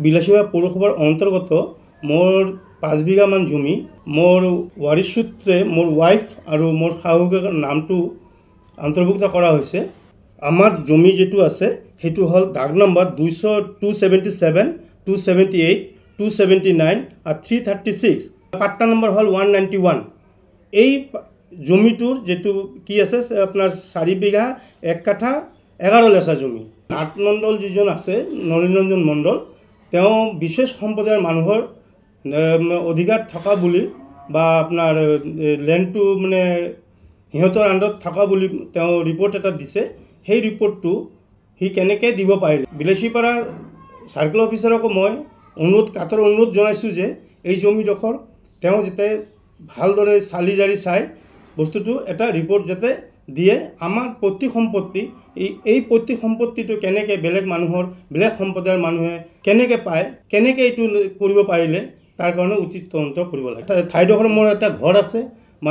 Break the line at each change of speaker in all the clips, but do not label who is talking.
বিলাসীবাগ পৌরসভার অন্তর্গত মোর 5 বিঘামান জমি মোর ওয়ারিশ সূত্রে মোর ওয়াইফ আর মোর শাহুকের নামটো অন্তর্ভুক্ত করা হয়েছে। আমার জমি যেটো আছে সেইটো হল দাগ নম্বর 277, 278, 279 আর 336, পাট্টা নম্বর হল 191। এই জমিটোর যেটো কি আছে আপনার 4 বিঘা 1 কাঠা 11 লেচা জমি। নাট মণ্ডল যিজন আছে নলিনৰঞ্জন মণ্ডল তেওঁ বিশেষ সম্প্ৰদায়ৰ মানুহৰ অধিকাৰ থকা বুলি বা আপোনাৰ লেণ্ডটো মানে সিহঁতৰ আণ্ডাৰত থকা বুলি তেওঁ ৰিপৰ্ট এটা দিছে। সেই ৰিপৰ্টটো সি কেনেকৈ দিব পাৰিলে বিলাসীপাৰাৰ চাৰ্কেল অফিচাৰকো মই কাতৰ অনুৰোধ জনাইছোঁ যে এই জমিডোখৰ তেওঁ যাতে ভালদৰে চালি জাৰি চাই বস্তুটো এটা ৰিপৰ্ট যাতে দিয়ে। আমাৰ পৈতৃক সম্পত্তি এই পৈতৃক সম্পত্তিটো কেনেকৈ বেলেগ মানুহৰ বেলেগ সম্প্ৰদায়ৰ মানুহে কেনেকৈ পায়, কেনেকৈ এইটো কৰিব পাৰিলে তাৰ কাৰণে উচিত তদন্ত কৰিব লাগে। ঠাইডোখৰ মোৰ এটা ঘৰ আছে,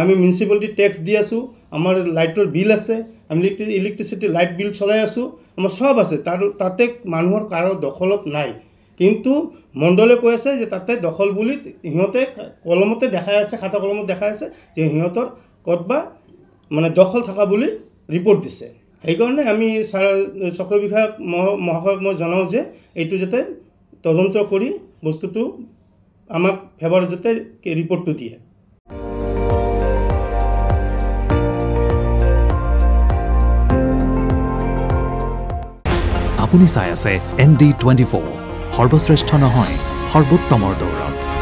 আমি মিউনিচিপালিটি টেক্স দি আছোঁ, আমাৰ লাইটৰ বিল আছে, আমি ইলেক্ট্ৰিচিটি লাইট বিল চলাই আছোঁ, আমাৰ সব আছে। তাতে মানুহৰ কাৰো দখলত নাই। কিন্তু মণ্ডলে কৈ আছে যে তাতে দখল বুলি সিহঁতে কলমতে দেখাই আছে, খাতা কলমত দেখাই আছে যে সিহঁতৰ ক'তবা মানে দখল থকা বুলি ৰিপৰ্ট দিছে। সেইকাৰণে আমি চক্ৰ বিষয়া মহাশয়ক মই জনাওঁ যে এইটো যাতে তদন্ত কৰি বস্তুটো আমাক ফেভাৰত যাতে ৰিপৰ্টটো দিয়ে।
আপুনি চাই আছে ND24, সৰ্বশ্ৰেষ্ঠ নহয় সৰ্বোত্তমৰ দৌৰত।